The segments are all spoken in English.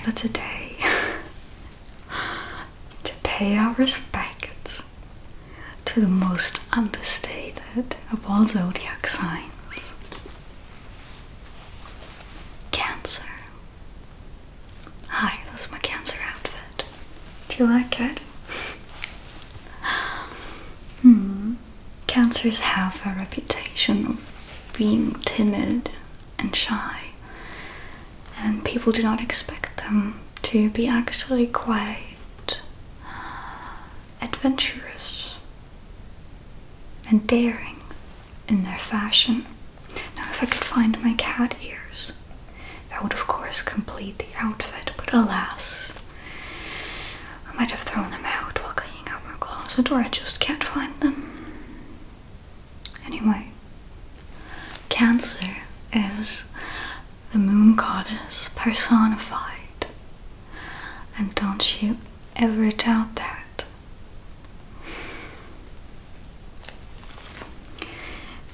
together today to pay our respects to the most understated of all zodiac signs, Cancer. Hi, this is my Cancer outfit. Do you like it? Cancers have a reputation of being timid and shy, and people do not expect them to be actually quite adventurous and daring in their fashion. Now, if I could find my cat ears, that would of course complete the outfit, but alas, I might have thrown them out while cleaning out my closet, or I just can't find them. Anyway, Cancer is the moon goddess personified, and don't you ever doubt that.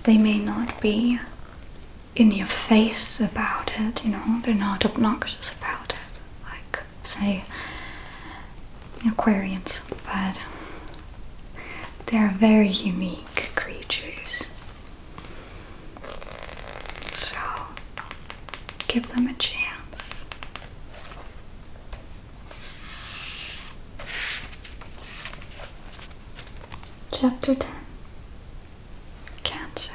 They may not be in your face about it, they're not obnoxious about it, like, say, Aquarians, but they're very unique creatures. So, give them a chance. Chapter 10. Cancer.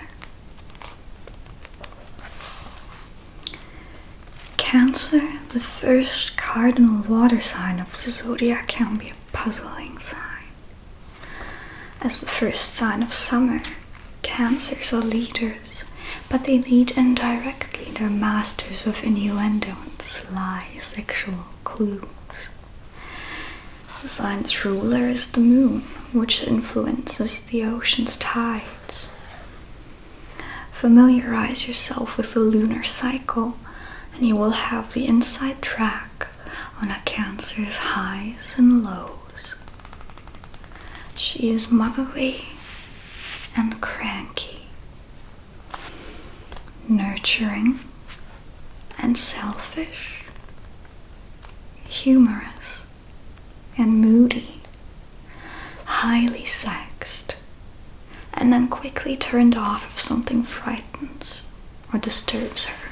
Cancer, the first cardinal water sign of the zodiac, can be a puzzling sign. As the first sign of summer, Cancers are leaders, but they lead indirectly. They're masters of innuendo and sly sexual clues. The sign's ruler is the moon, which influences the ocean's tides. Familiarize yourself with the lunar cycle, and you will have the inside track on a Cancer's highs and lows. She is motherly and cranky, nurturing and selfish, humorous and moody, highly sexed, and then quickly turned off if something frightens or disturbs her.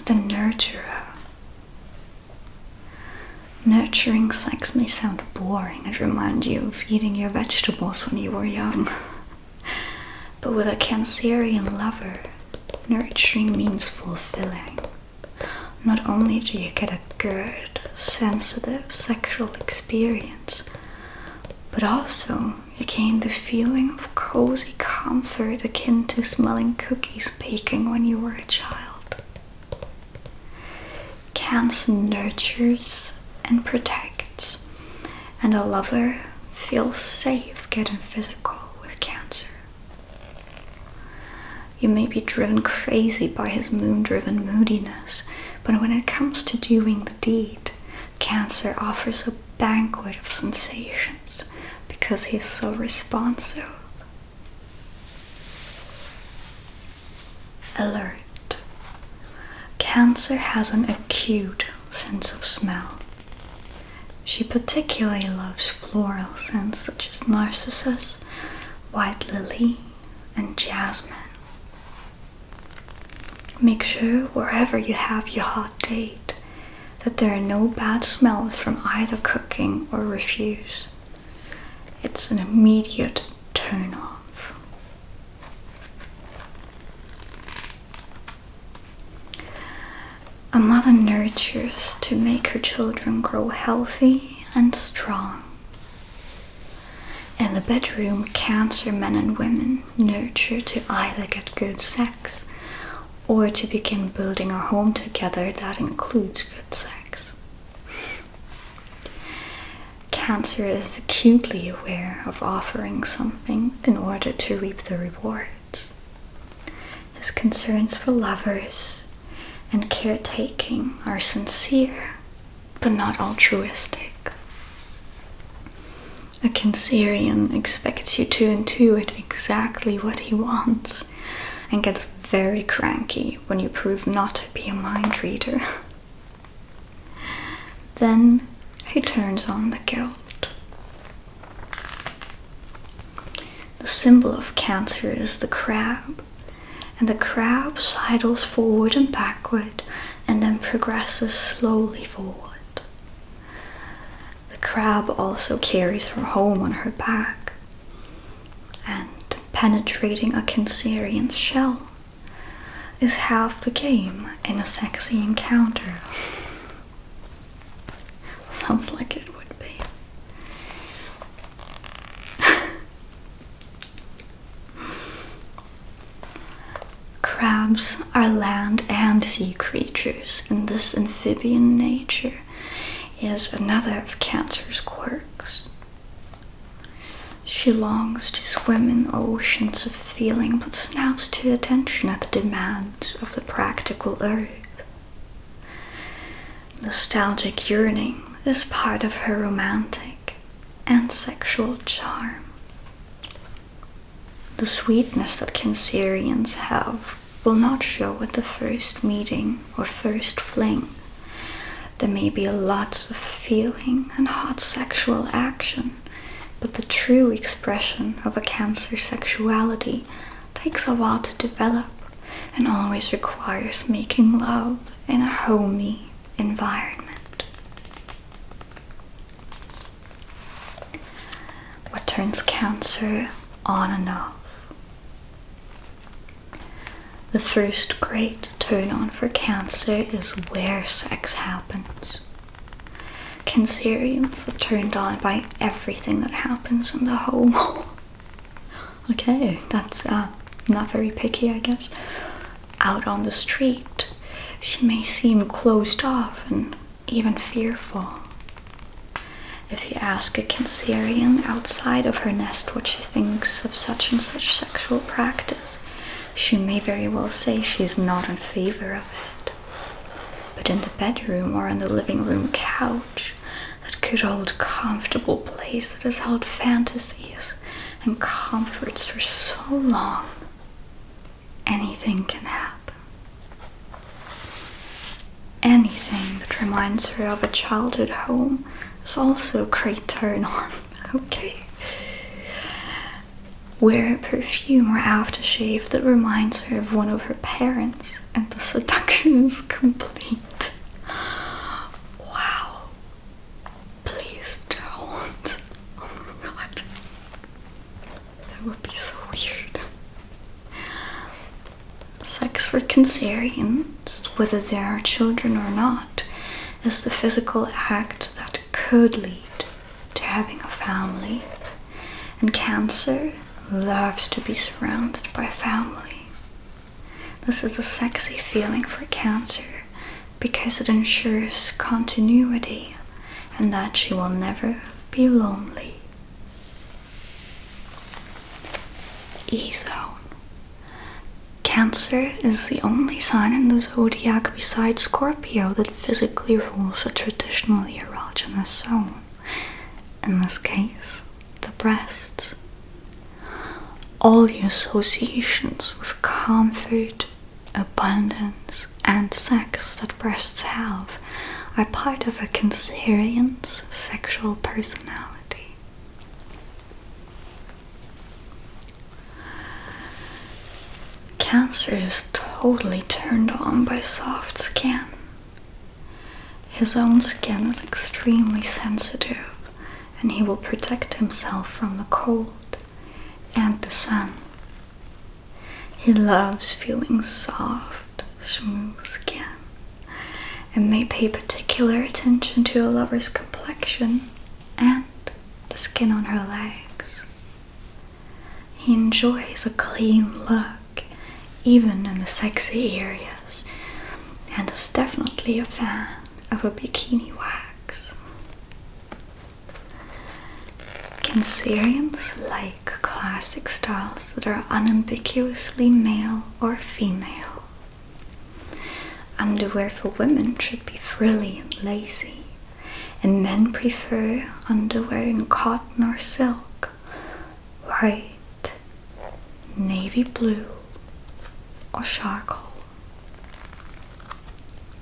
The nurturer. Nurturing sex may sound boring and remind you of eating your vegetables when you were young. But with a Cancerian lover, nurturing means fulfilling. Not only do you get a good, sensitive sexual experience, but also you gain the feeling of cozy comfort akin to smelling cookies baking when you were a child. Cancer nurtures and protects, and a lover feels safe getting physical with Cancer. You may be driven crazy by his moon-driven moodiness, but when it comes to doing the deed, Cancer offers a banquet of sensations because he's so responsive. Alert. Cancer has an acute sense of smell. She particularly loves floral scents such as narcissus, white lily, and jasmine. Make sure wherever you have your hot date that there are no bad smells from either cooking or refuse. It's an immediate turn off. A mother nurtures to make her children grow healthy and strong. In the bedroom, Cancer men and women nurture to either get good sex or to begin building a home together that includes good sex. Cancer is acutely aware of offering something in order to reap the rewards. His concerns for lovers and caretaking are sincere, but not altruistic. A Cancerian expects you to intuit exactly what he wants, and gets very cranky when you prove not to be a mind reader. Then he turns on the guilt. The symbol of Cancer is the crab, and the crab sidles forward and backward and then progresses slowly forward. The crab also carries her home on her back, and penetrating a Cancerian's shell is half the game in a sexy encounter. Sounds like it would be. Crabs are land and sea creatures, and this amphibian nature is another of Cancer's quirks. She longs to swim in oceans of feeling, but snaps to attention at the demands of the practical earth. Nostalgic yearning is part of her romantic and sexual charm. The sweetness that Cancerians have will not show at the first meeting or first fling. There may be lots of feeling and hot sexual action, but the true expression of a Cancer sexuality takes a while to develop and always requires making love in a homey environment. What turns Cancer on and off? The first great turn on for Cancer is where sex happens. Cancerians are turned on by everything that happens in the home. Okay, that's not very picky, I guess. Out on the street, she may seem closed off and even fearful. If you ask a Cancerian outside of her nest what she thinks of such and such sexual practice, she may very well say she's not in favor of it. But in the bedroom or on the living room couch, that good old comfortable place that has held fantasies and comforts for so long, anything can happen. Anything that reminds her of a childhood home is also a great turn on. Okay. Wear a perfume or aftershave that reminds her of one of her parents, and the seduction is complete. Wow. Please don't. Oh my god. That would be so weird. Sex for Cancerians, whether they are children or not, is the physical act that could lead to having a family. And Cancer loves to be surrounded by family. This is a sexy feeling for Cancer because it ensures continuity and that she will never be lonely. E-zone. Cancer is the only sign in the zodiac besides Scorpio that physically rules a traditionally erogenous zone. In this case, the breasts. All the associations with comfort, abundance, and sex that breasts have are part of a Cancerian's sexual personality. Cancer is totally turned on by soft skin. His own skin is extremely sensitive, and he will protect himself from the cold and the sun. He loves feeling soft, smooth skin, and may pay particular attention to a lover's complexion and the skin on her legs. He enjoys a clean look, even in the sexy areas, and is definitely a fan of a bikini wax. Cancerians like classic styles that are unambiguously male or female. Underwear for women should be frilly and lacy, and men prefer underwear in cotton or silk, white, navy blue, or charcoal.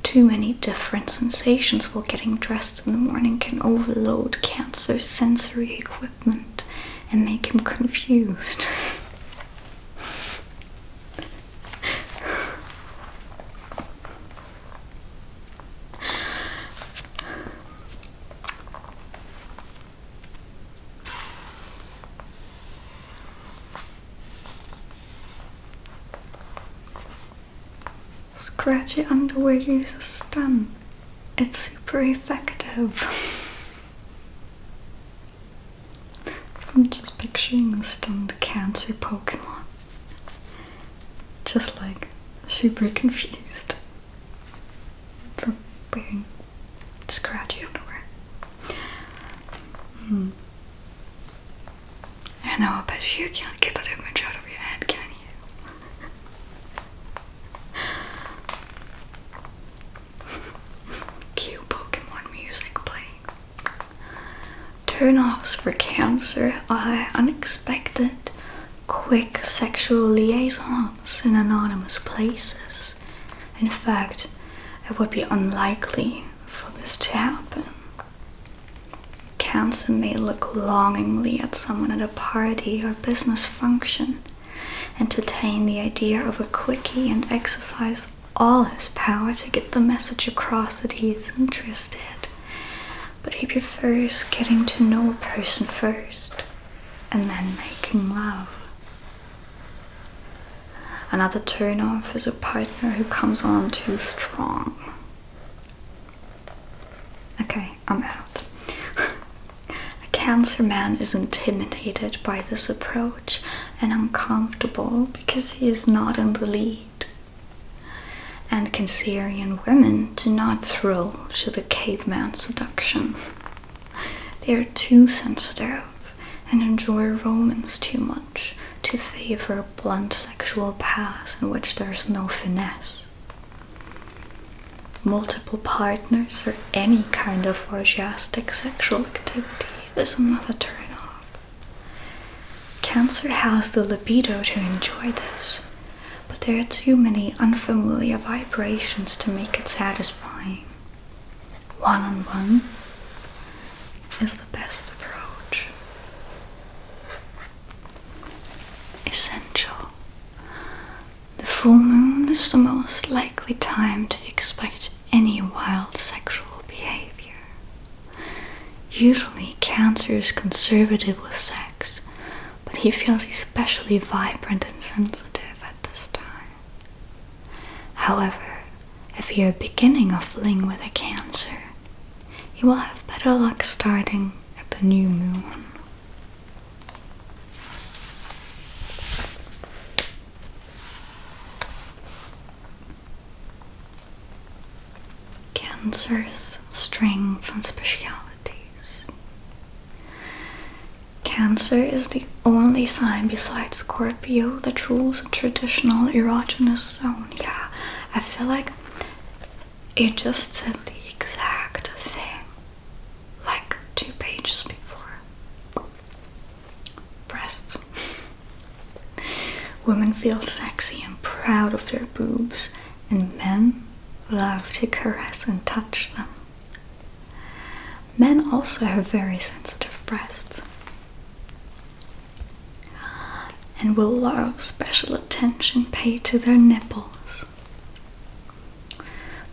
Too many different sensations while getting dressed in the morning can overload Cancer's sensory equipment and make him confused. Scratchy underwear uses stun. It's super effective. I'm just picturing a stunned Cancer Pokemon. Just like super confused from wearing scratchy underwear. I know, I bet you can't get that image out of your head, can you? Cue Pokemon music playing. Turn-offs for Cancer are unexpected, quick sexual liaisons in anonymous places. In fact, it would be unlikely for this to happen. Cancer may look longingly at someone at a party or business function, entertain the idea of a quickie, and exercise all his power to get the message across that he is interested. But he prefers getting to know a person first and then making love. Another turn-off is a partner who comes on too strong. Okay, I'm out. A Cancer man is intimidated by this approach and uncomfortable because he is not in the lead. And Cancerian women do not thrill to the caveman seduction. They are too sensitive and enjoy romance too much to favor a blunt sexual pass in which there is no finesse. Multiple partners or any kind of orgiastic sexual activity is another turn-off. Cancer has the libido to enjoy this, but there are too many unfamiliar vibrations to make it satisfying. One-on-one is the best approach. Essential. The full moon is the most likely time to expect any wild sexual behavior. Usually, Cancer is conservative with sex, but he feels especially vibrant and sensitive at this time. However, if you're beginning a fling with a Cancer, you will have better luck starting at the new moon. Cancer's strengths and specialities. Cancer is the only sign besides Scorpio that rules a traditional erogenous zone. Yeah, I feel like it just said the exact thing, like 2 pages before. Breasts. Women feel sexy and proud of their boobs, and men love to caress and touch them. Men also have very sensitive breasts and will love special attention paid to their nipples.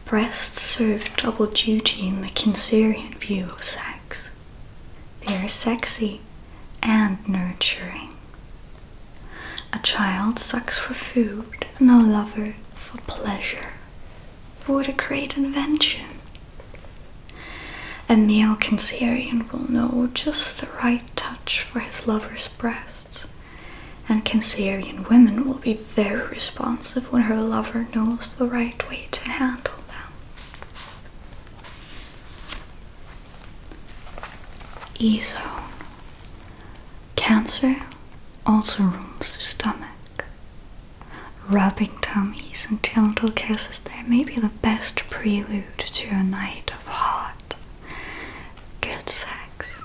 Breasts serve double duty in the Cancerian view of sex. They are sexy and nurturing. A child sucks for food and a lover for pleasure. What a great invention. A male Cancerian will know just the right touch for his lover's breasts, and Cancerian women will be very responsive when her lover knows the right way to handle them. E-zone. Cancer also rules the stomach. Rubbing tummies and gentle kisses there may be the best prelude to a night of hot, good sex.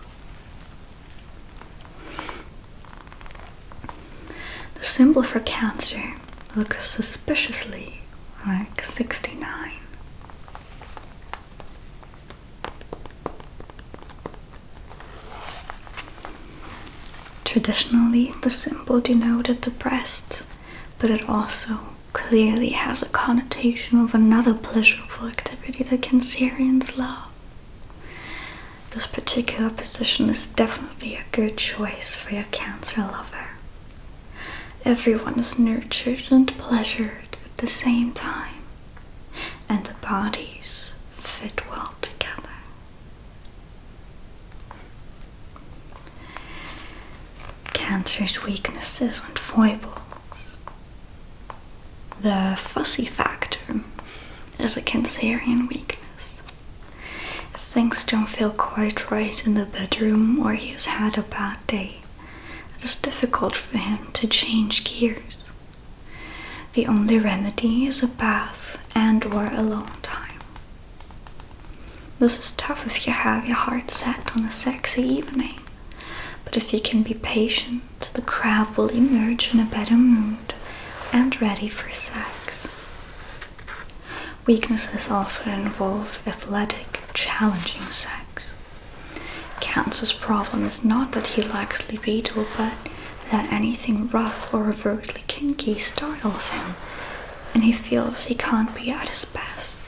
The symbol for Cancer look suspiciously like 69. Traditionally, the symbol denoted the breast, but it also clearly has a connotation of another pleasurable activity that Cancerians love. This particular position is definitely a good choice for your Cancer lover. Everyone is nurtured and pleasured at the same time, and the bodies fit well together. Cancer's weaknesses and foibles. The fussy factor is a Cancerian weakness. If things don't feel quite right in the bedroom or he has had a bad day, it is difficult for him to change gears. The only remedy is a bath and/or alone time. This is tough if you have your heart set on a sexy evening, but if you can be patient, the crab will emerge in a better mood and ready for sex. Weaknesses also involve athletic, challenging sex. Cancer's problem is not that he lacks libido, but that anything rough or overtly kinky startles him, and he feels he can't be at his best.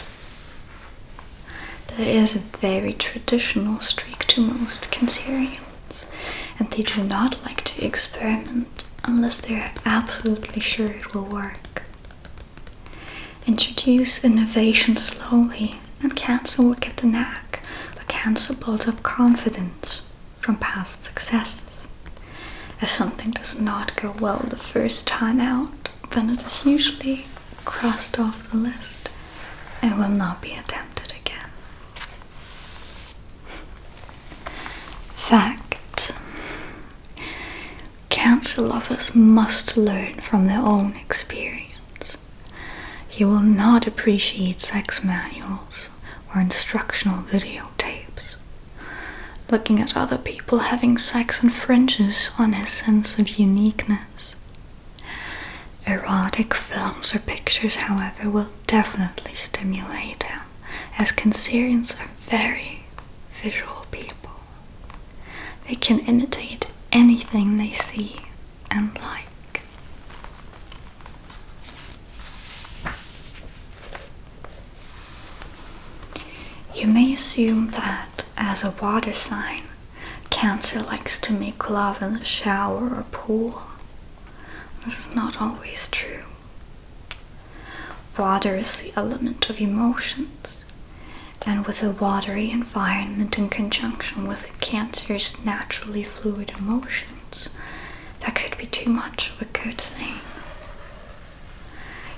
There is a very traditional streak to most Cancerians, and they do not like to experiment unless they are absolutely sure it will work. Introduce innovation slowly, and Cancer will get the knack, but Cancer builds up confidence from past successes. If something does not go well the first time out, then it is usually crossed off the list and will not be attempted again. Fact: Cancer lovers must learn from their own experience. You will not appreciate sex manuals or instructional videotapes. Looking at other people having sex infringes on his sense of uniqueness. Erotic films or pictures, however, will definitely stimulate him, as Cancerians are very visual people. They can imitate anything they see and like. You may assume that, as a water sign, Cancer likes to make love in the shower or pool. This is not always true. Water is the element of emotions, and with a watery environment in conjunction with a Cancer's naturally fluid emotions, that could be too much of a good thing.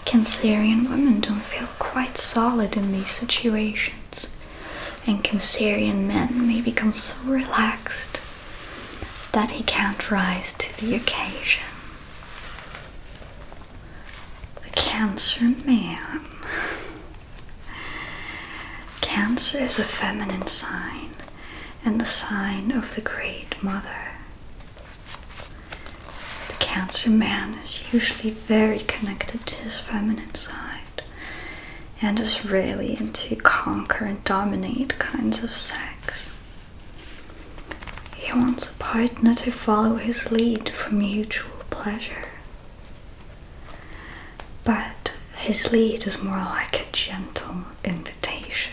Cancerian women don't feel quite solid in these situations, and Cancerian men may become so relaxed that he can't rise to the occasion. The Cancer man. Cancer is a feminine sign and the sign of the Great Mother. The Cancer man is usually very connected to his feminine side and is really into conquer and dominate kinds of sex. He wants a partner to follow his lead for mutual pleasure. But his lead is more like a gentle invitation.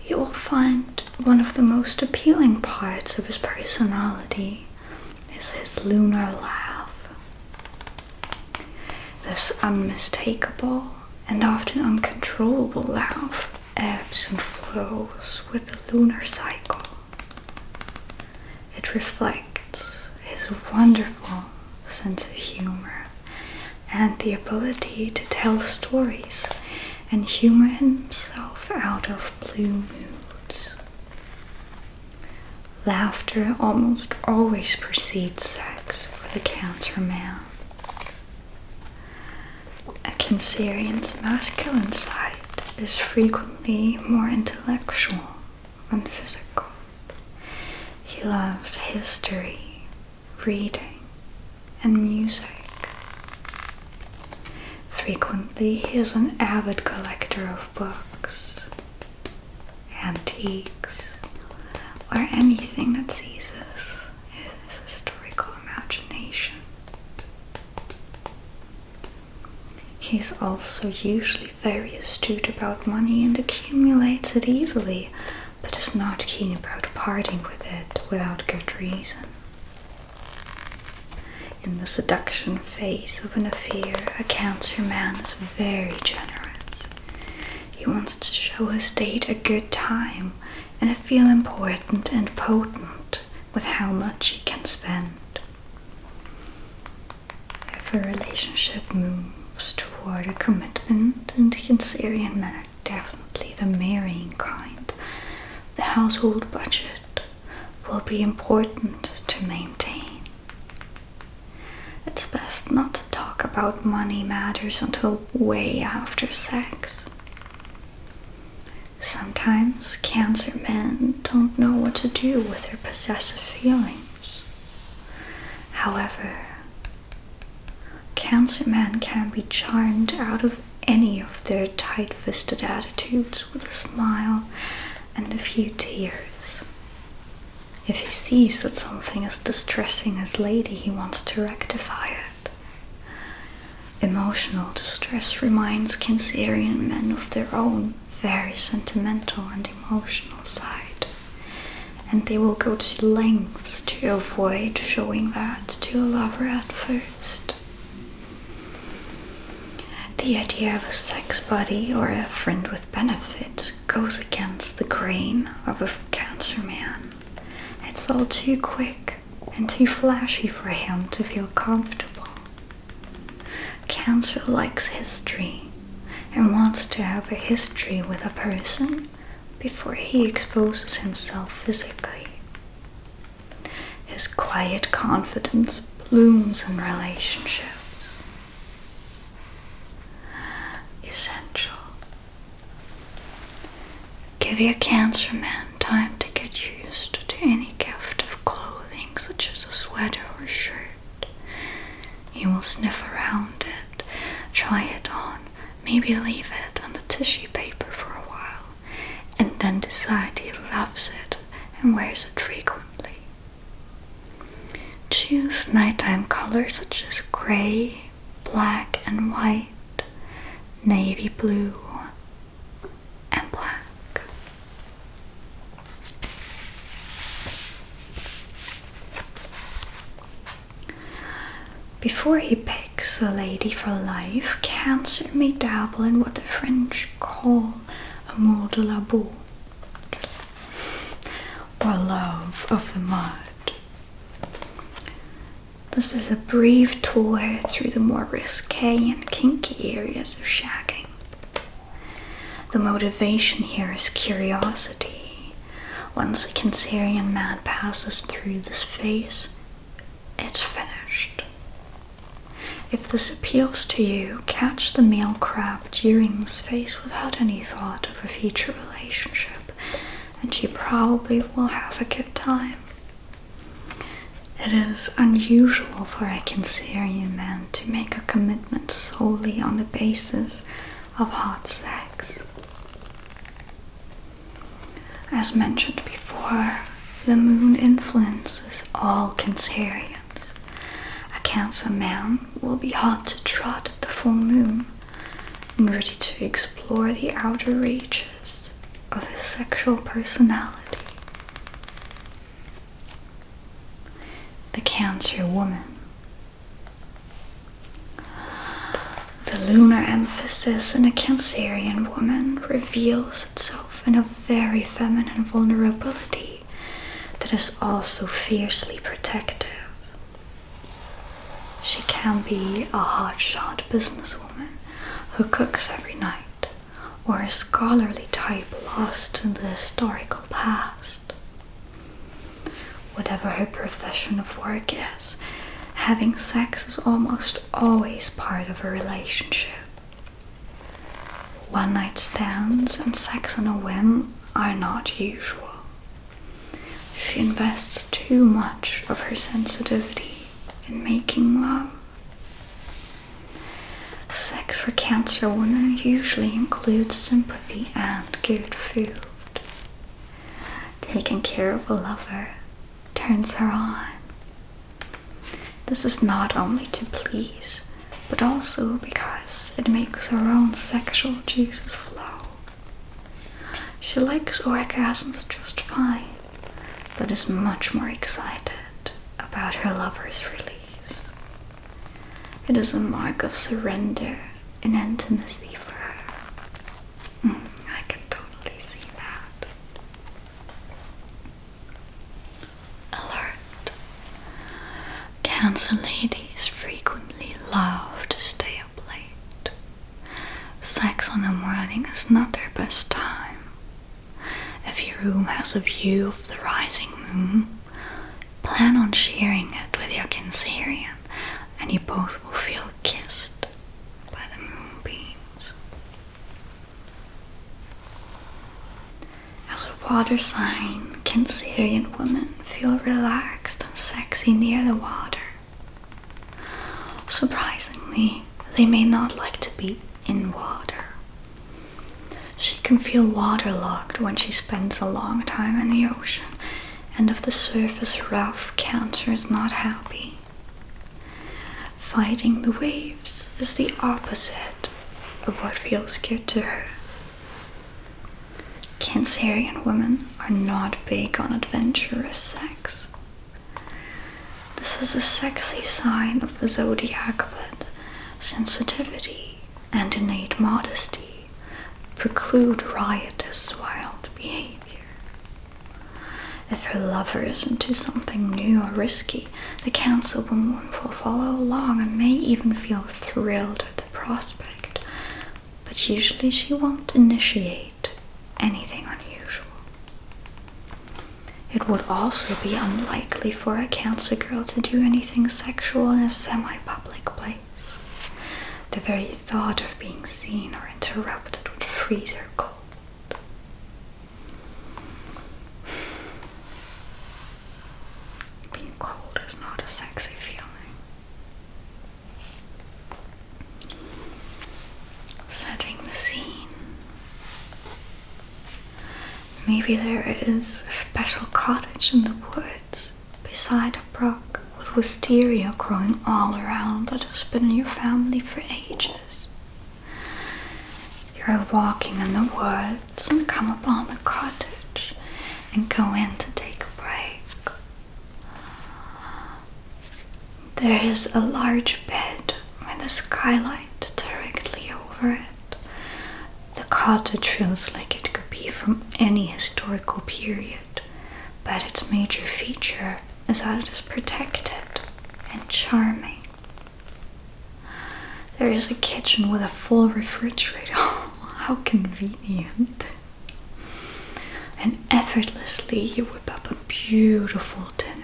You will find one of the most appealing parts of his personality is his lunar laugh. This unmistakable and often uncontrollable laugh ebbs and flows with the lunar cycle. It reflects his wonderful sense of humor and the ability to tell stories and humor himself out of blue moods. Laughter almost always precedes sex for the Cancer man. A Cancerian's masculine side is frequently more intellectual than physical. He loves history, reading, and music. Frequently, he is an avid collector of books, antiques, or anything that seizes his historical imagination. He's also usually very astute about money and accumulates it easily, but is not keen about parting with it without good reason. In the seduction phase of an affair, a Cancer man is very generous. He wants to show his date a good time and feel important and potent with how much he can spend. If a relationship moves toward a commitment, and Cancerian men are definitely the marrying kind, the household budget will be important to maintain. It's best not to talk about money matters until way after sex. Sometimes Cancer men don't know what to do with their possessive feelings. However, Cancer men can be charmed out of any of their tight-fisted attitudes with a smile and a few tears. If he sees that something is distressing his lady, he wants to rectify it. Emotional distress reminds Cancerian men of their own very sentimental and emotional side, and they will go to lengths to avoid showing that to a lover at first. The idea of a sex buddy or a friend with benefits goes against the grain of a Cancer man. It's all too quick and too flashy for him to feel comfortable. Cancer likes history and wants to have a history with a person before he exposes himself physically. His quiet confidence blooms in relationships. Essential. Give your Cancer man time to get used to any gift of clothing, such as a sweater or shirt. He will sniff around it, try it on, maybe leave it on the tissue paper for a while, and then decide he loves it and wears it frequently. Choose nighttime colors such as gray, black and white, navy blue, and black. Before he picks a lady for life, Cancer may dabble in what the French call amour de la boue, or love of the mud. This is a brief tour through the more risque and kinky areas of shagging. The motivation here is curiosity. Once a Cancerian man passes through this phase, it's finished. If this appeals to you, catch the male crab during this phase without any thought of a future relationship, and you probably will have a good time. It is unusual for a Cancerian man to make a commitment solely on the basis of hot sex. As mentioned before, the moon influences all Cancerians. A Cancer man will be hot to trot at the full moon and ready to explore the outer reaches of his sexual personality. The Cancer woman. The lunar emphasis in a Cancerian woman reveals itself in a very feminine vulnerability that is also fiercely protective. She can be a hotshot businesswoman who cooks every night, or a scholarly type lost in the historical past. Whatever her profession of work is, having sex is almost always part of a relationship. One-night stands and sex on a whim are not usual. She invests too much of her sensitivity in making love. Sex for Cancer women usually includes sympathy and good food. Taking care of a lover turns her on. This is not only to please, but also because it makes her own sexual juices flow. She likes orgasms just fine, but is much more excited about her lover's release. It is a mark of surrender and intimacy for her. I can totally see that. Alert. Cancer ladies frequently love to stay up late. Sex in the morning is not their best time. If your room has a view of the rising moon, plan on sharing it with your Cancerian, and you both will feel kissed by the moonbeams. As a water sign, Cancerian women feel relaxed and sexy near the water. Surprisingly, they may not like to be in water. She can feel waterlogged when she spends a long time in the ocean, and if the surface is rough, Cancer is not happy. Fighting the waves is the opposite of what feels good to her. Cancerian women are not big on adventurous sex. This is a sexy sign of the zodiac, but sensitivity and innate modesty preclude riotous, wild behavior. If her lover is into something new or risky, the Cancer woman will follow along and may even feel thrilled at the prospect, but usually she won't initiate anything unusual. It would also be unlikely for a Cancer girl to do anything sexual in a semi-public place. The very thought of being seen or interrupted would freeze her cold. Being cold is not a sexy feeling. Setting the scene. Maybe there is a special cottage in the woods beside a brook with wisteria growing all around that has been in your family for ages. You're walking in the woods and come upon the cottage and go in to take a break. There is a large bed with a skylight directly over it. The cottage feels like it could be from any historical period, but its major feature is that it is protected and charming. There is a kitchen with a full refrigerator. How convenient. And effortlessly you whip up a beautiful dinner.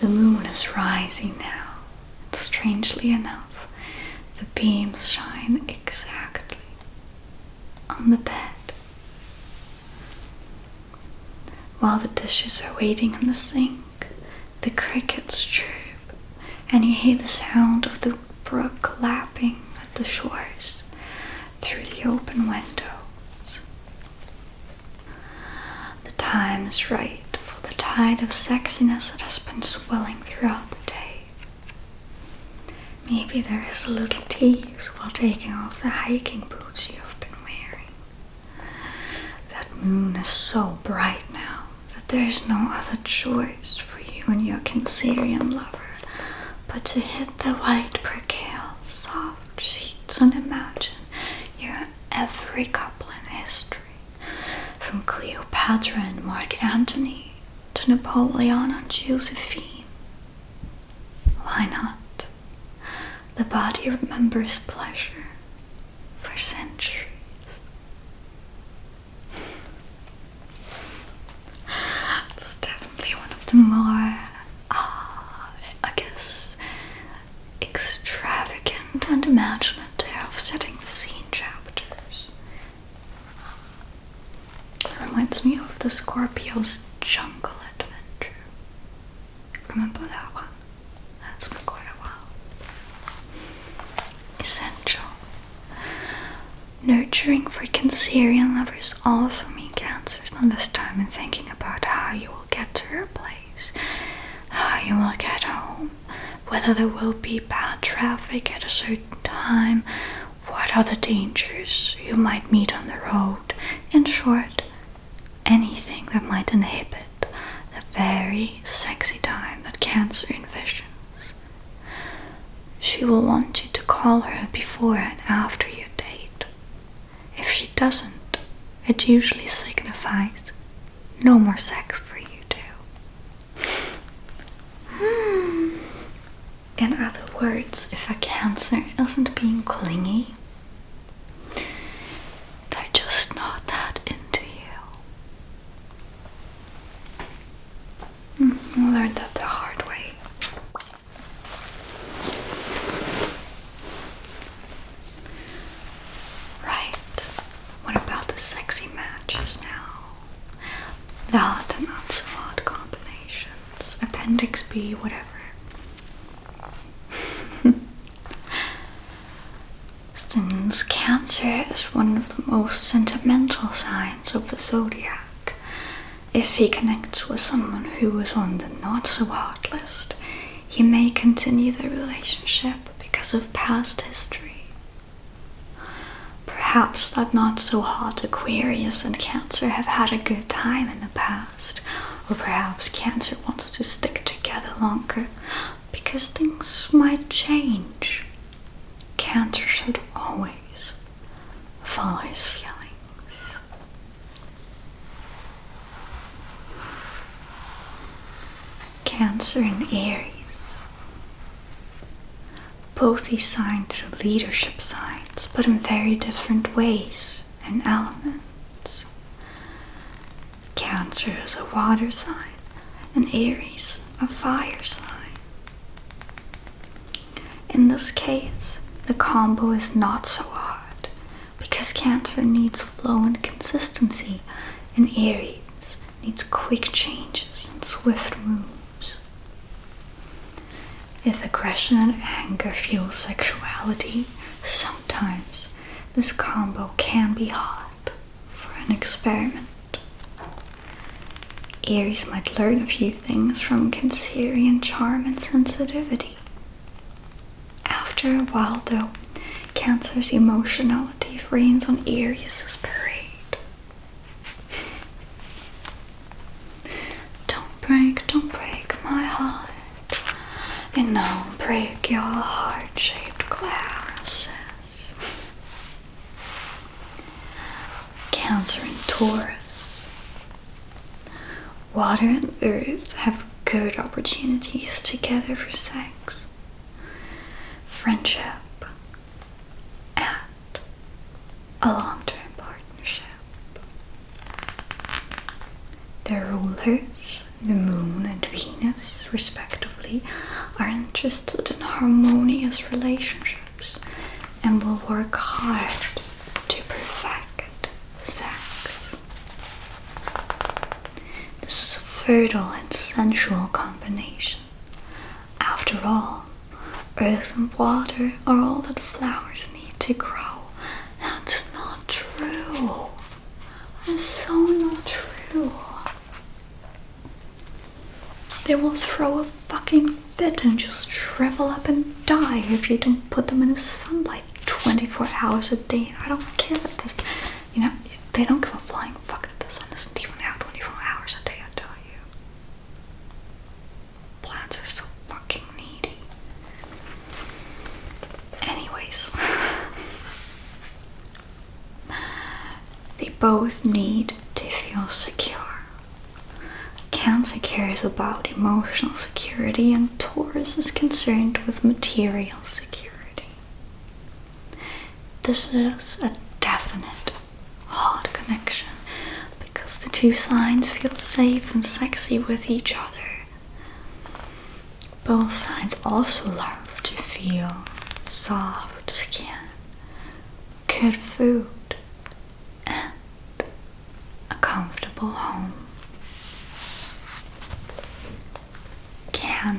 The moon is rising now, and strangely enough, the beams shine exactly on the bed. While the dishes are waiting in the sink, the crickets chirp, and you hear the sound of the brook lapping at the shores through the open windows. The time is right for the tide of sexiness that has been swelling throughout the day. Maybe there is a little tease while taking off the hiking boots you have been wearing. That moon is so bright now that there is no other choice for you and your Cancerian lover but to hit the white percale, soft sheets, and imagine you're every couple in history, from Cleopatra and Mark Antony to Napoleon and Josephine. Why not? The body remembers pleasure for centuries. It's definitely one of the more, I guess, extravagant and imaginative setting the scene chapters. It reminds me of the Scorpio's jungle adventure. It Remember that one? That's been quite a while. Essential. Nurturing for Cancerian lovers also mean Cancers spend this time in thinking about how you will get to your place, how you will get home, whether there will be bad traffic at a certain time, what are the dangers you might meet on the road. In short, anything that might inhibit the very sexy time that Cancer envisions. She will want you to call her before and after your date. If she doesn't, it usually signifies no more sex for you two. In other words, if a Cancer isn't being clingy, they're just not that into you. I learned that the hard way. Right, what about the sexy matches now? That and not so hot combinations. Appendix B, whatever. Since Cancer is one of the most sentimental signs of the zodiac, if he connects with someone who is on the not so hot list, he may continue the relationship because of past history. Perhaps that not so hot Aquarius and Cancer have had a good time in the past, or perhaps Cancer wants to stick together longer because things might change. Cancer should always follow his feelings. Cancer and Aries. Both these signs are leadership signs, but in very different ways and elements. Cancer is a water sign, and Aries a fire sign. In this case, the combo is not so hard, because Cancer needs flow and consistency, and Aries needs quick changes and swift moves. If aggression and anger fuel sexuality, sometimes this combo can be hot for an experiment. Aries might learn a few things from Cancerian charm and sensitivity. After a while, though, Cancer's emotionality reigns on Aries' parade. Don't break my heart. You know, break your heart-shaped glasses. Cancer and Taurus. Water and Earth have good opportunities together for sex, friendship, and a long-term partnership. Their rulers, the Moon and Venus, respectively, are interested in harmonious relationships and will work hard to perfect sex. This is a fertile and sensual combination. After all, earth and water are all that flowers need to grow. That's not true. That's so not true. They will throw a fucking fit and just shrivel up and die if you don't put them in the sunlight 24 hours a day. I don't care that this, they don't give a flying fuck that the sun isn't even out 24 hours a day, I tell you. Plants are so fucking needy. Anyways, they both need to feel secure. Cancer cares about emotional security, and Taurus is concerned with material security. This is a definite hot connection because the two signs feel safe and sexy with each other. Both signs also love to feel soft skin, good food, and a comfortable home.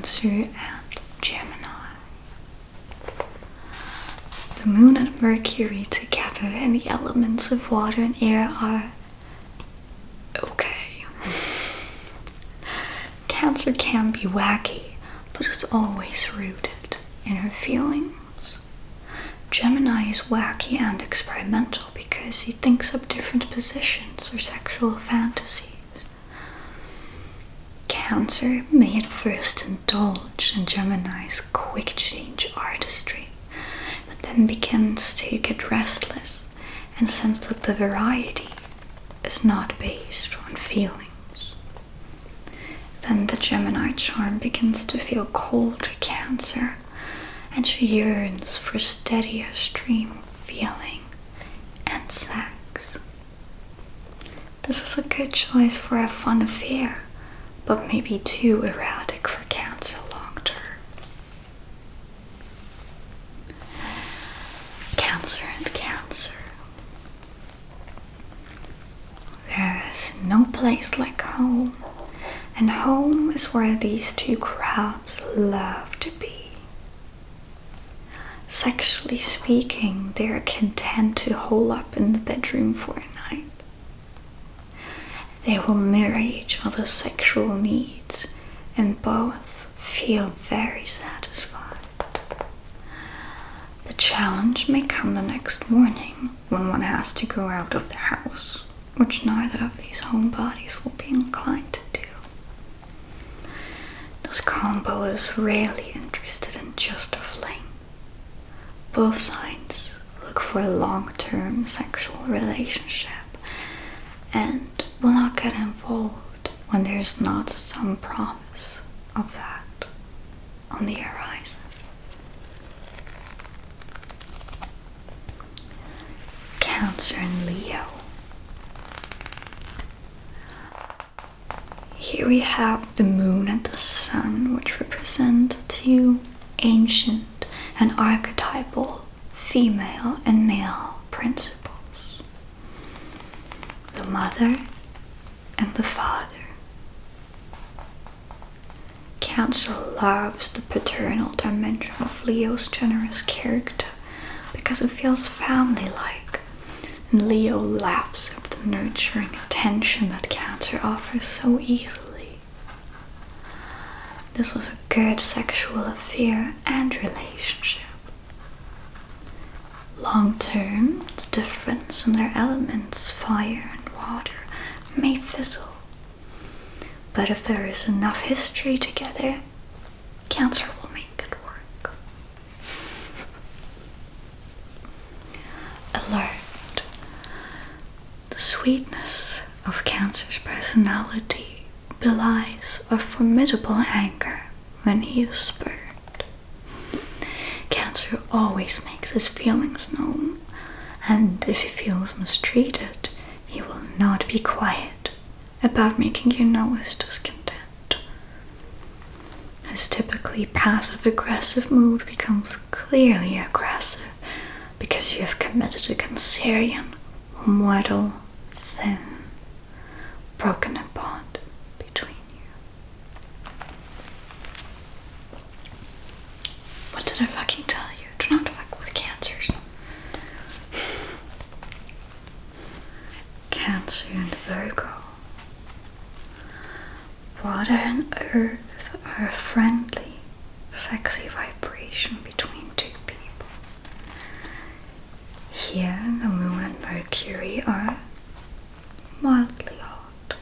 Cancer and Gemini. The Moon and Mercury together in the elements of water and air are okay. Cancer can be wacky, but is always rooted in her feelings. Gemini is wacky and experimental because he thinks up different positions or sexual fantasies. Cancer may at first indulge in Gemini's quick change artistry, but then begins to get restless and sense that the variety is not based on feelings. Then the Gemini charm begins to feel cold to Cancer, and she yearns for steadier stream of feeling and sex. This is a good choice for a fun affair, but maybe too erratic for Cancer long term. Cancer and Cancer. There is no place like home, and home is where these two crabs love to be. Sexually speaking, they are content to hole up in the bedroom for a night. They will mirror each other's sexual needs and both feel very satisfied. The challenge may come the next morning when one has to go out of the house, which neither of these homebodies will be inclined to do. This combo is rarely interested in just a fling. Both sides look for a long-term sexual relationship and will not get involved when there's not some promise of that on the horizon. Cancer and Leo. Here we have the moon and the sun, which represent two ancient and archetypal female and male principles. The mother and the father. Cancer loves the paternal dimension of Leo's generous character because it feels family-like, and Leo laps up the nurturing attention that Cancer offers so easily. This is a good sexual affair and relationship. Long term, the difference in their elements, fire and water, may fizzle. But if there is enough history together, Cancer will make it work. Alert. The sweetness of Cancer's personality belies a formidable anger when he is spurned. Cancer always makes his feelings known, and if he feels mistreated, he will not be quiet about making you know his discontent. His typically passive-aggressive mood becomes clearly aggressive because you have committed a Cancerian mortal sin, broken a bond between you. What did I fucking tell you? Do not fuck with Cancers. Cancer and Virgo. Water and earth are a friendly, sexy vibration between two people. Here, the moon and Mercury are mildly hot.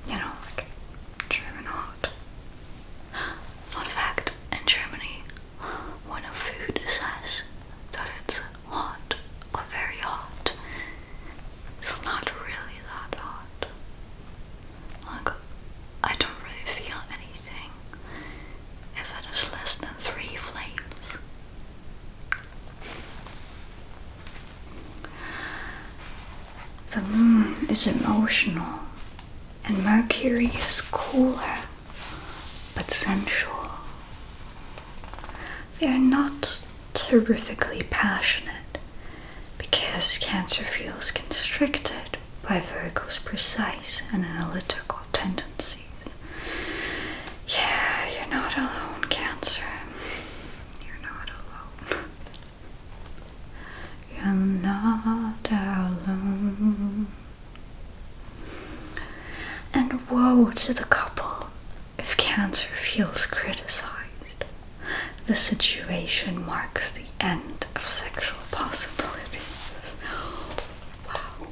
You know, like German hot. Fun fact, in Germany, when a food says that it's hot or very hot, it's not really that hot. Like, I don't really feel anything if it is less than 3 flames. The moon is emotional, and Mercury is cooler, but sensual. They are not terrifically passionate, because Cancer feels constricted by Virgo's precise and analytical tendencies. Yeah, you You're not alone, Cancer. You're not alone. You're not alone. And woe to the couple if Cancer feels criticized. The situation marks the end of sexual possibilities. Wow.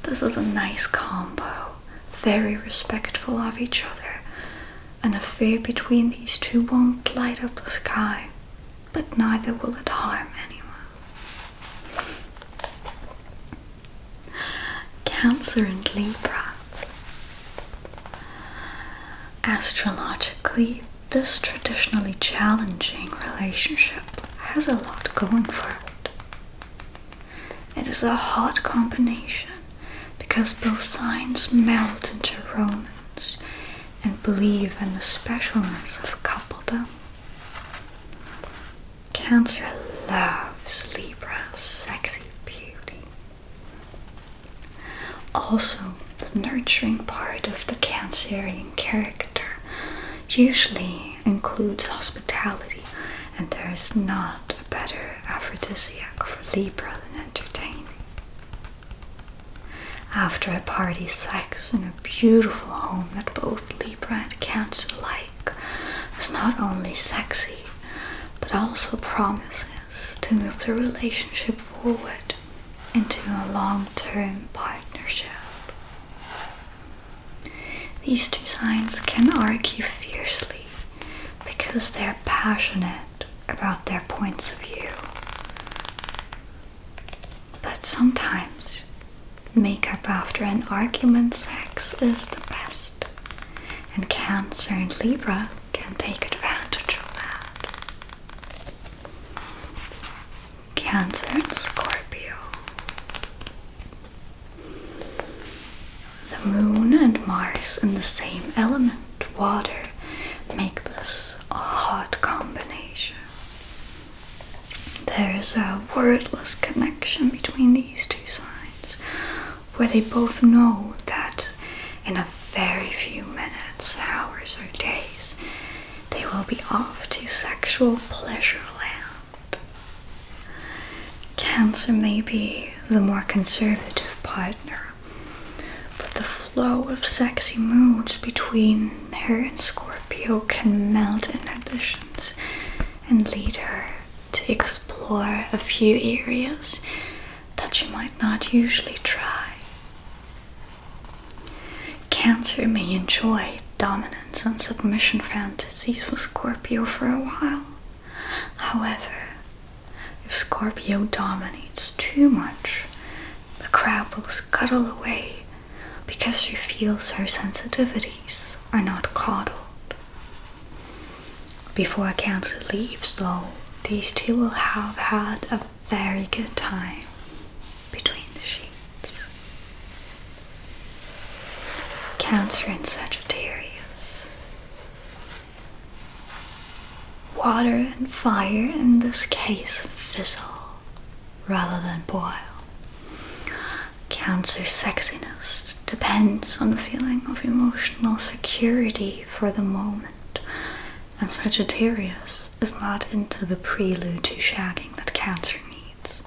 This is a nice combo, very respectful of each other. An affair between these two won't light up the sky, but neither will it harm anyone. Cancer and Libra. Astrologically, this traditionally challenging relationship has a lot going for it. It is a hot combination because both signs melt into romance and believe in the specialness of coupledom. Cancer loves Libra's sexy beauty. Also, the nurturing part of the Cancerian character usually includes hospitality, and there is not a better aphrodisiac for Libra than entertaining. After a party sex in a beautiful home that both Libra and Cancer like is not only sexy, but also promises to move the relationship forward into a long-term partnership. These two signs can argue fiercely because they're passionate about their points of view. But sometimes makeup after an argument sex is the best, and Cancer and Libra can take advantage of that. Cancer and Scorpio. The Moon and Mars in the same element, water, make this a hot combination. There is a wordless connection between these two signs, where they both know that in a very few minutes, hours, or days, they will be off to sexual pleasure land. Cancer may be the more conservative partner, but the flow of sexy moods between her and Scorpio can melt inhibitions and lead her to explore a few areas that she might not usually try. Cancer may enjoy dominance and submission fantasies with Scorpio for a while. However, if Scorpio dominates too much, the crab will scuttle away because she feels her sensitivities are not coddled. Before Cancer leaves, though, these two will have had a very good time between the sheets. Cancer and Sagittarius. Water and fire in this case fizzle rather than boil. Cancer's sexiness depends on a feeling of emotional security for the moment, and Sagittarius is not into the prelude to shagging that Cancer needs.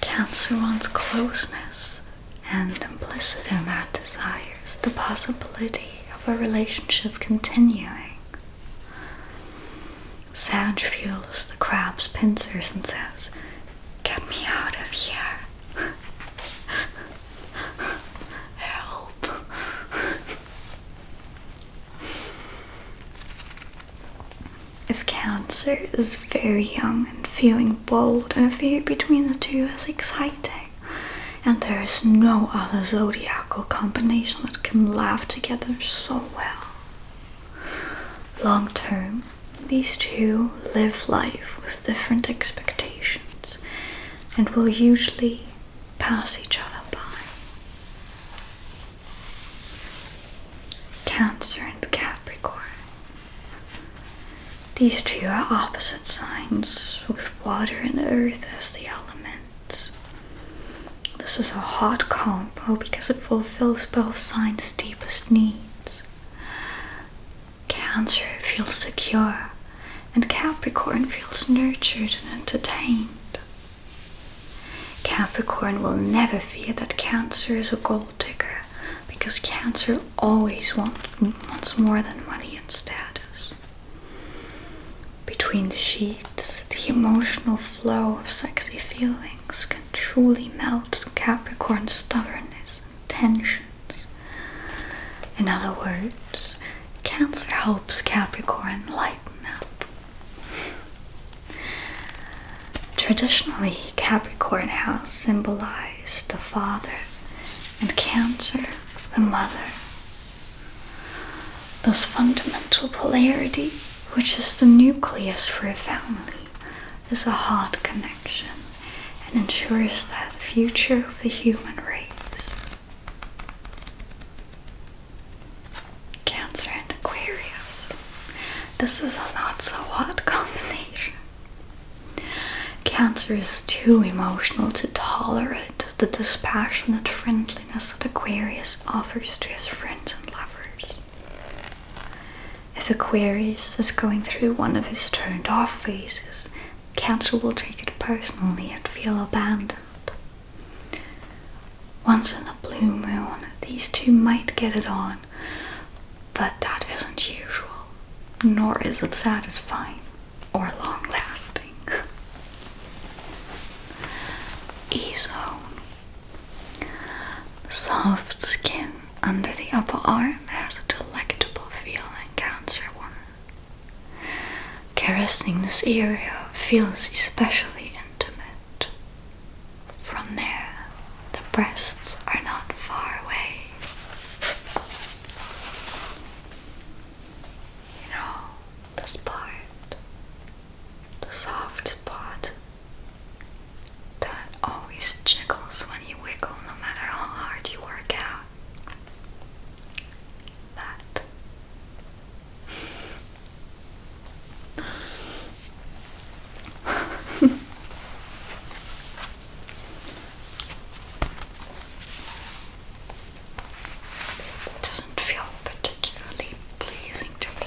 Cancer wants closeness, and implicit in that desire is the possibility of a relationship continuing. Sag feels the crab's pincers and says, "Get me out of here." Help. If Cancer is very young and feeling bold, an affair between the two is exciting, and there is no other zodiacal combination that can laugh together so well. Long term, these two live life with different expectations and will usually pass each other by. Cancer and Capricorn. These two are opposite signs, with water and earth as the elements. This is a hot combo because it fulfills both signs' deepest needs. Cancer feels secure, and Capricorn feels nurtured and entertained. Capricorn will never fear that Cancer is a gold digger, because Cancer always wants more than money and status. Between the sheets, the emotional flow of sexy feelings can truly melt Capricorn's stubbornness and tensions. In other words, Cancer helps Capricorn lighten up. Traditionally, Capricorn has symbolized the father and Cancer the mother. This fundamental polarity, which is the nucleus for a family, is a heart connection and ensures the future of the human race. Cancer and Aquarius. This is a not so hot combination. Cancer is too emotional to tolerate the dispassionate friendliness that Aquarius offers to his friends and lovers. If Aquarius is going through one of his turned off phases, Cancer will take it personally and feel abandoned. Once in a blue moon, these two might get it on, but that isn't usual, nor is it satisfying or long-lasting. E-zone. Soft skin under the upper arm has a delectable feeling, Cancer woman. Caressing this area feels especially intimate. From there, the breasts are not far away. You know, this part, the soft spot that always jiggles when you wiggle, no matter how hard you work out. That. Doesn't feel particularly pleasing to me.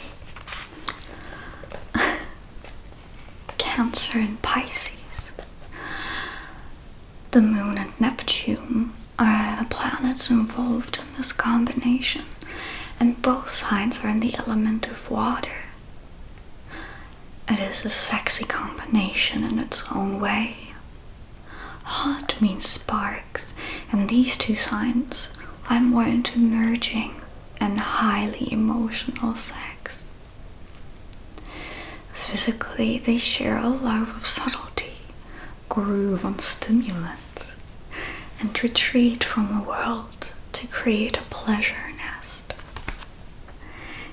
Cancer and Pisces. The Moon and Neptune are the planets involved in this combination, and both signs are in the element of water. It is a sexy combination in its own way. Hot means sparks, and these two signs are more into merging and highly emotional sex. Physically, they share a love of subtlety, groove on stimulants, and retreat from the world to create a pleasure nest.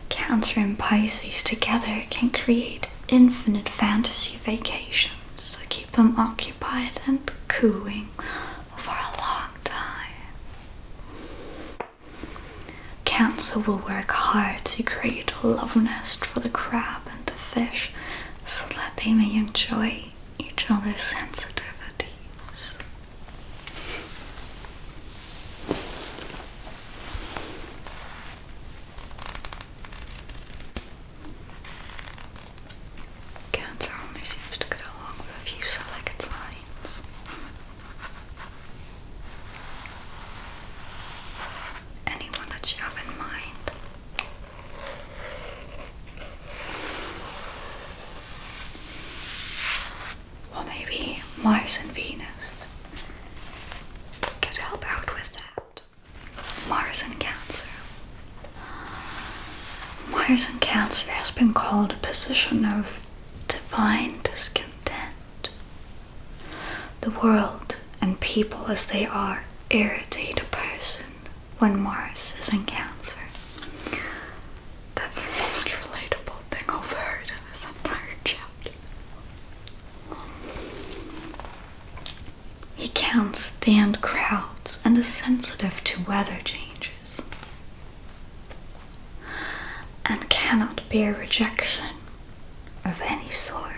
Cancer and Pisces together can create infinite fantasy vacations that keep them occupied and cooing for a long time. Cancer will work hard to create a love nest for the crab and the fish so that they may enjoy each other's sensitivities. Cancer only seems to get along with a few select signs. Anyone that you have in mind? Well, maybe Mars and Venus could help out with that. Mars and Cancer. Mars and Cancer has been called a position of divine discontent. The world and people as they are irritate a person when Mars is in Cancer. That's the most relatable thing I've heard in this entire chapter. He can't stand crowds and is sensitive to weather changes, and cannot bear rejection of any sort.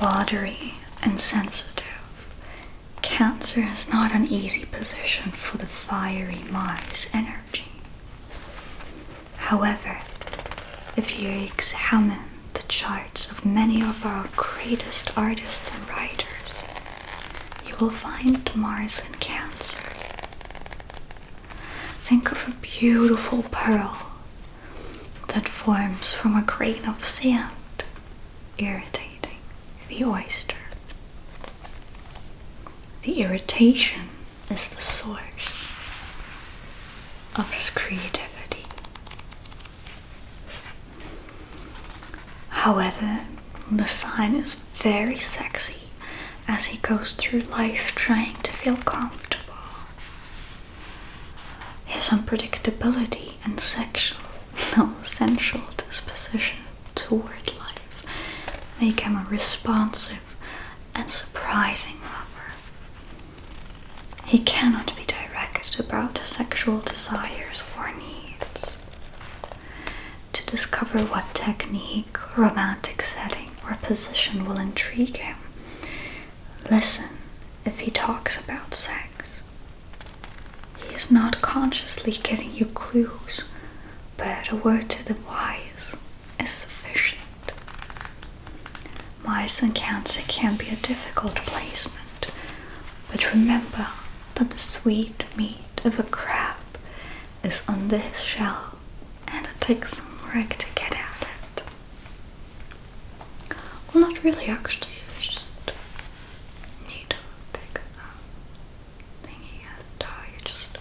Watery and sensitive, Cancer is not an easy position for the fiery Mars energy. However, if you examine the charts of many of our greatest artists and writers, you will find Mars in Cancer. Think of a beautiful pearl that forms from a grain of sand, irritating the oyster. The irritation is the source of his creativity. However, the sign is very sexy as he goes through life trying to feel comfortable. His unpredictability and sensual disposition toward life make him a responsive and surprising lover. He cannot be direct about his sexual desires or needs. To discover what technique, romantic setting, or position will intrigue him, listen if he talks about sex. He is not consciously giving you clues, but a word to the wise is sufficient. Mars and Cancer can be a difficult placement, but remember that the sweet meat of a crab is under his shell, and it takes some work to get at it. Well, not really actually, it's just need to take a thingy and you just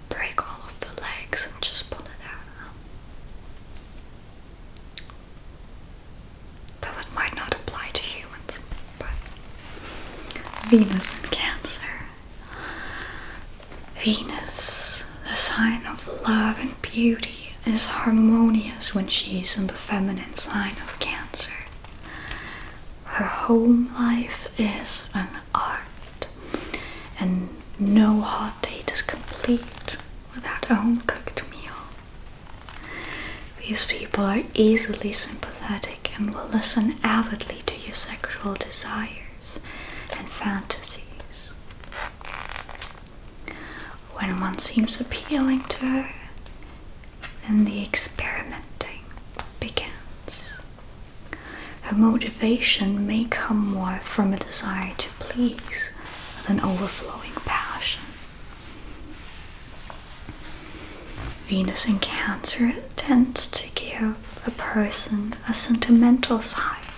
break all of the legs and just pull it out. Though it might not apply to humans, but Venus and Cancer. Venus, the sign of love and beauty, is harmonious when she is in the feminine sign of Cancer. Her home life is an art, and no hot date is complete without a home-cooked meal. These people are easily sympathetic and will listen avidly to your sexual desires and fantasies. When one seems appealing to her, then the experimenting begins. Her motivation may come more from a desire to please than overflowing passion. Venus in Cancer tends to give a person a sentimental side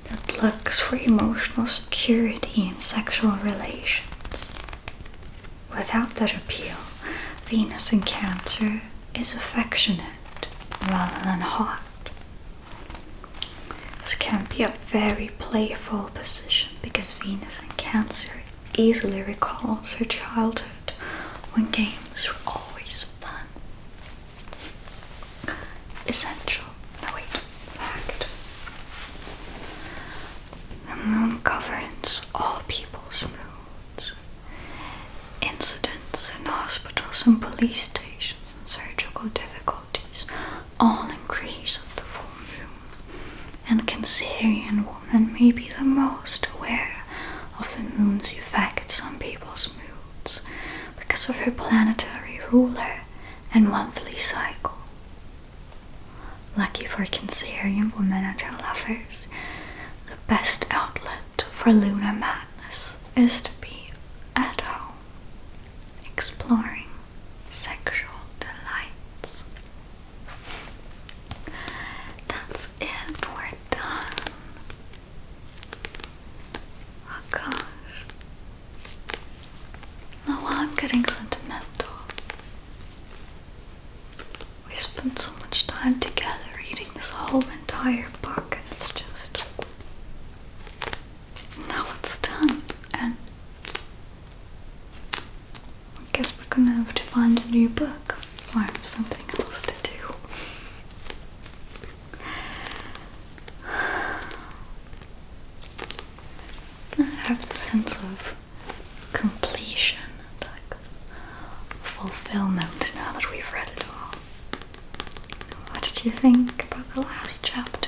that looks for emotional security in sexual relations. Without that appeal, Venus in Cancer is affectionate rather than hot. This can be a very playful position because Venus in Cancer easily recalls her childhood when games were always fun. Essential. No, wait. Fact. The moon governs all people's moods. Incidents in hospitals and police stations and surgical difficulties all increase at the full moon, and Cancerian woman may be the most aware of the moon's effects on people's moods because of her planetary ruler and monthly cycle. Lucky for Cancerian women and her lovers, the best outlet for lunar madness is to be at home, exploring sexual delights. That's it, we're done. Oh gosh. Oh, I'm getting sentimental. We spent so much time together reading this whole entire book, and it's just... now it's done, and I guess we're gonna have to find a new book or something else to do. I have the sense of completion and fulfillment now that we've read it all. What did you think about the last chapter?